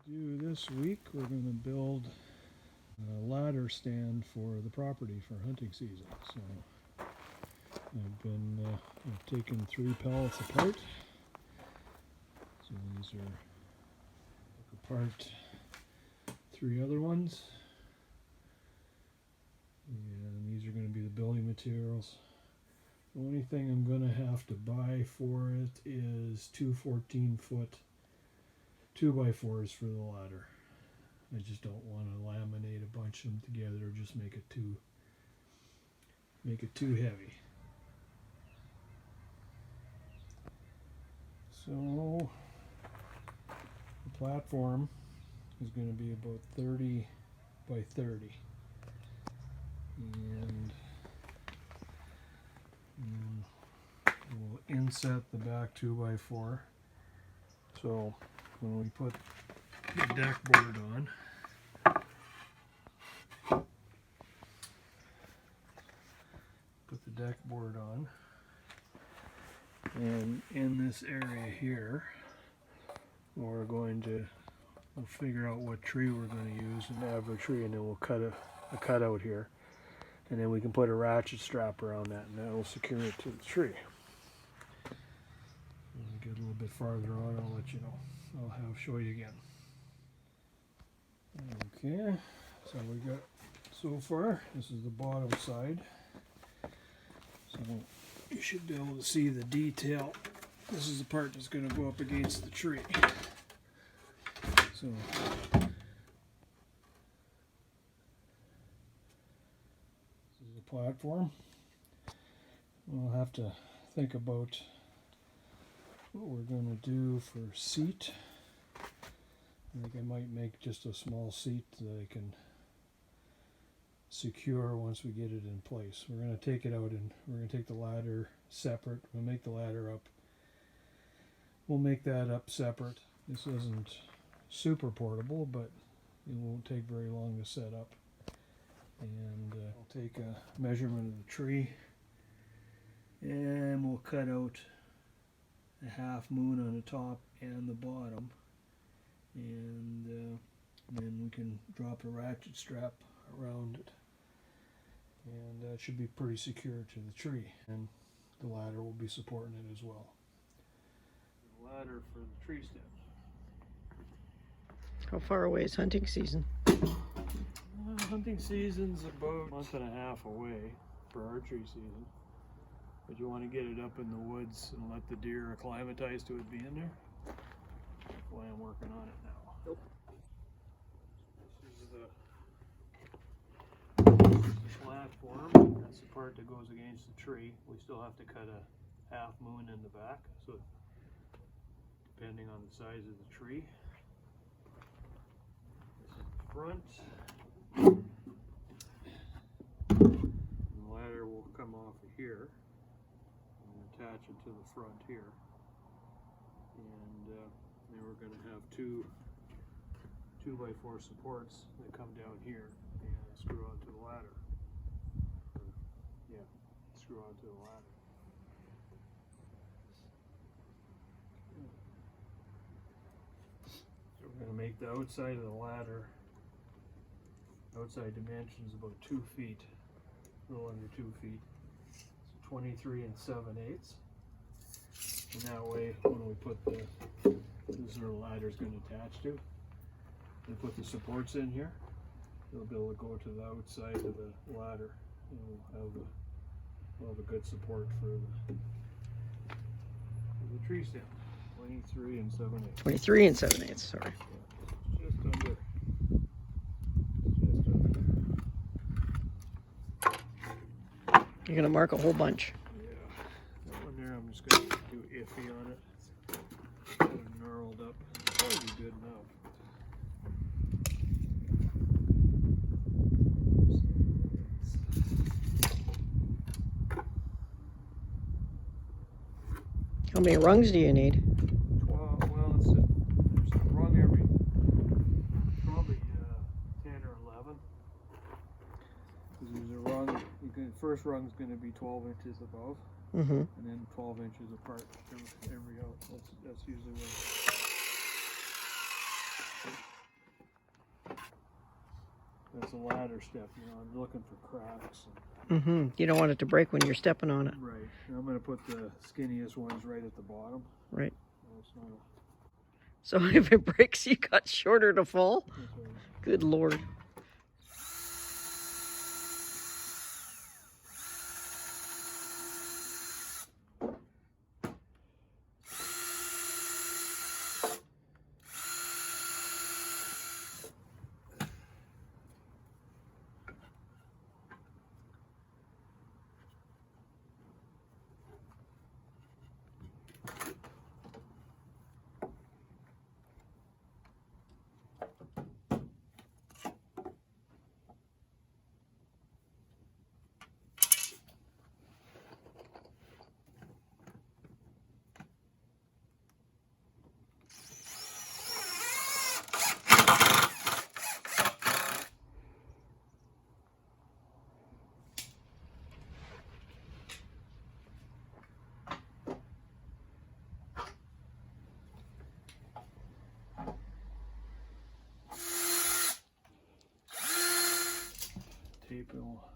do this week, we're going to build a ladder stand for the property for hunting season. So I've taken 3 pallets apart. So these are apart 3 other ones. And these are going to be the building materials. The only thing I'm going to have to buy for it is 2 14-foot 2x4s for the ladder. I just don't want to laminate a bunch of them together or just make it too heavy. So the platform is going to be about 30 by 30. And we'll inset the back 2x4. So when we put the deck board on, and in this area here, we'll figure out what tree we're going to use, an average tree, and then we'll cut a cutout here, and then we can put a ratchet strap around that, and that will secure it to the tree. When we get a little bit farther on, I'll let you know. I'll show you again. Okay, so we got so far, this is the bottom side. So you should be able to see the detail. This is the part that's going to go up against the tree. So this is the platform. We'll have to think about what we're going to do for seat. I think I might make just a small seat that I can secure once we get it in place. We're going to take it out and we're going to take the ladder separate. We'll make the ladder up. We'll make that up separate. This isn't super portable, but it won't take very long to set up. And I'll take a measurement of the tree, and we'll cut out a half moon on the top and the bottom, and then we can drop a ratchet strap around it, and that should be pretty secure to the tree, and the ladder will be supporting it as well. The ladder for the tree stand. How far away is hunting season? Hunting season's about a month and a half away for archery season. But you want to get it up in the woods and let the deer acclimatize to it being there. That's why I'm working on it now. Nope. This is the platform. That's the part that goes against the tree. We still have to cut a half moon in the back, so depending on the size of the tree. This is the front. The ladder will come off of here and attach it to the front here, and then we're going to have 2 2x4 supports that come down here and screw onto the ladder. Screw onto the ladder. So we're going to make the outside of the ladder, outside dimensions about 2 feet, a little under 2 feet. So 23 7/8. And that way, when we put this is where the ladder is going to attach to. We put the supports in here. It'll be able to go to the outside of the ladder, and we'll have a good support for the tree stand. 23 7/8. 23 7/8. Sorry. Yeah, just under. You're gonna mark a whole bunch. Yeah, that one there I'm just going to do iffy on it. It's kind of gnarled up. That'll be good enough. How many rungs do you need? 12, well, there's a rung every, probably 10 or 11. Because there's a rung, first rung is going to be 12 inches above, and then 12 inches apart every out. That's usually what. There's a ladder step, you know, I'm looking for cracks. You don't want it to break when you're stepping on it. Right. And I'm going to put the skinniest ones right at the bottom. Right. So it's not a, So if it breaks, you got shorter to fall? that's what it is. Good Lord. Tape it all.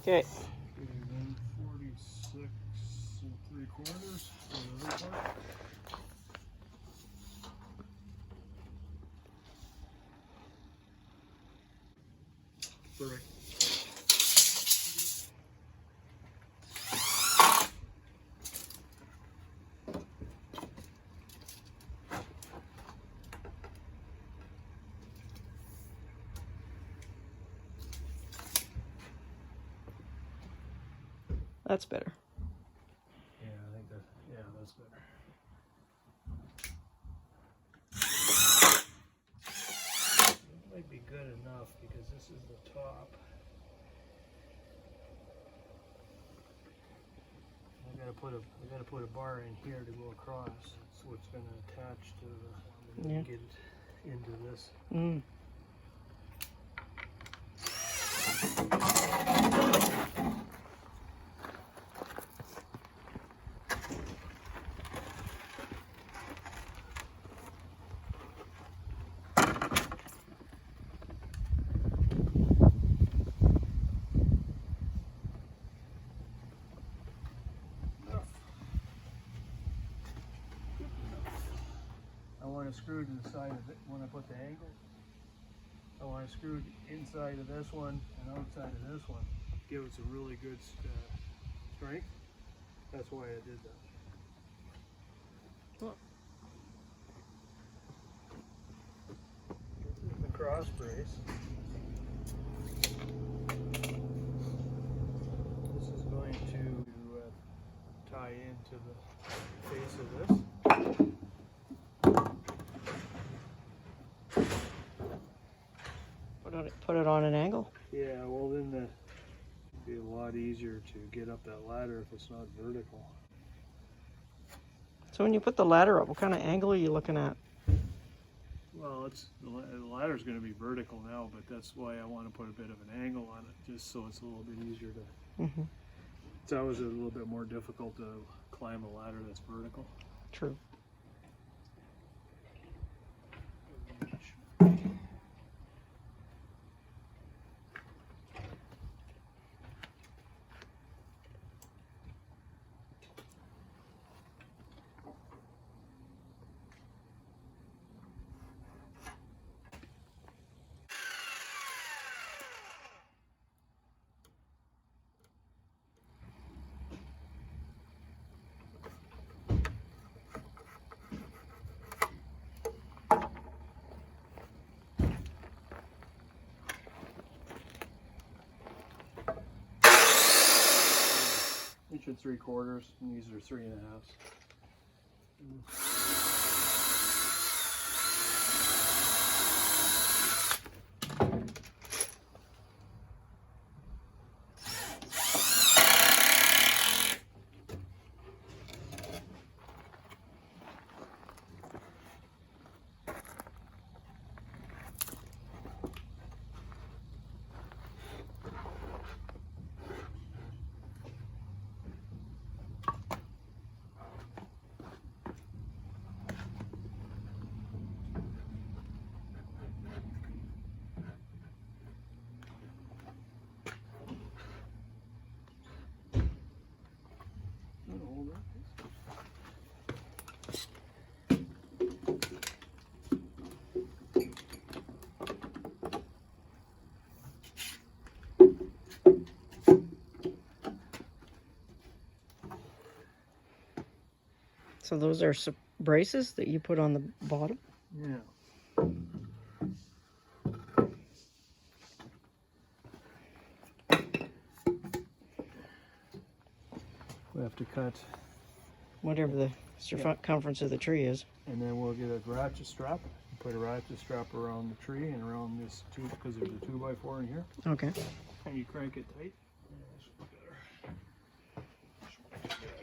Okay. 146 3/4 for the other part. Perfect. That's better. Yeah, I think that, yeah, that's better. It might be good enough because this is the top. I gotta put a bar in here to go across. That's what's gonna attach to the, Yeah. get it into this. I want to screw to the side of it when I put the angle. I want to screw inside of this one and outside of this one. Give us a really good strength. That's why I did that. Well. This is the cross brace. This is going to tie into the face of this. Put it on an angle. Yeah, well then it'd be a lot easier to get up that ladder if it's not vertical. So when you put the ladder up, what kind of angle are you looking at? Well, the ladder's going to be vertical now, but that's why I want to put a bit of an angle on it, just so it's a little bit easier to. It's always a little bit more difficult to climb a ladder that's vertical. True. Inch and 3/4, and these are 3 1/2. So those are braces that you put on the bottom? Yeah. We have to cut, Whatever the circumference of the tree is. and then we'll get a ratchet strap. Put a ratchet strap around the tree and around this tube, because there's a 2x4 in here. Okay. And you crank it tight.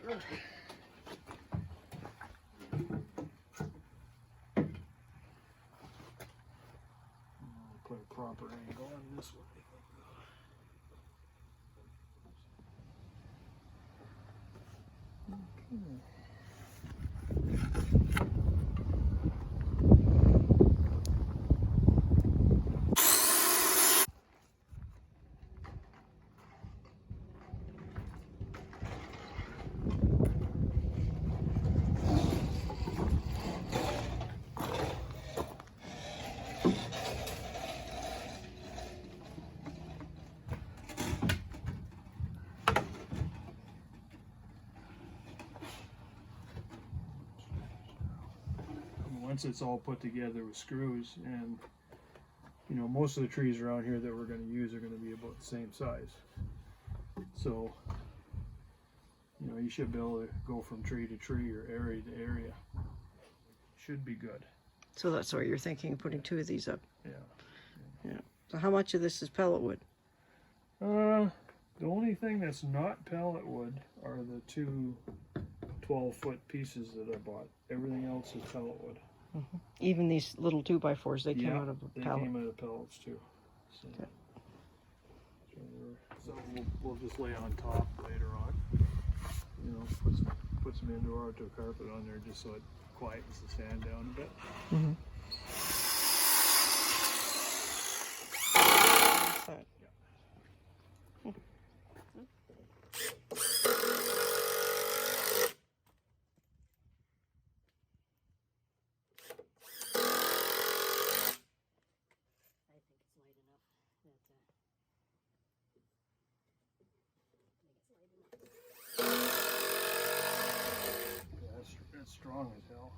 Better. Put a proper angle on this one. Okay. Once it's all put together with screws, and you know, most of the trees around here that we're going to use are going to be about the same size, so you know, you should be able to go from tree to tree or area to area. Should be good. So that's why you're thinking of putting 2 of these up. Yeah. Yeah. So how much of this is pellet wood? The only thing that's not pellet wood are the 2 12-foot pieces that I bought. Everything else is pellet wood. Mm-hmm. Even these little 2x4s, they came out of a pellet. They came out of pellets too. So, Okay. so we'll just lay on top later on. You know, put some indoor outdoor carpet on there just so it quietens the sand down a bit. Mm-hmm. Yeah, that's strong as hell.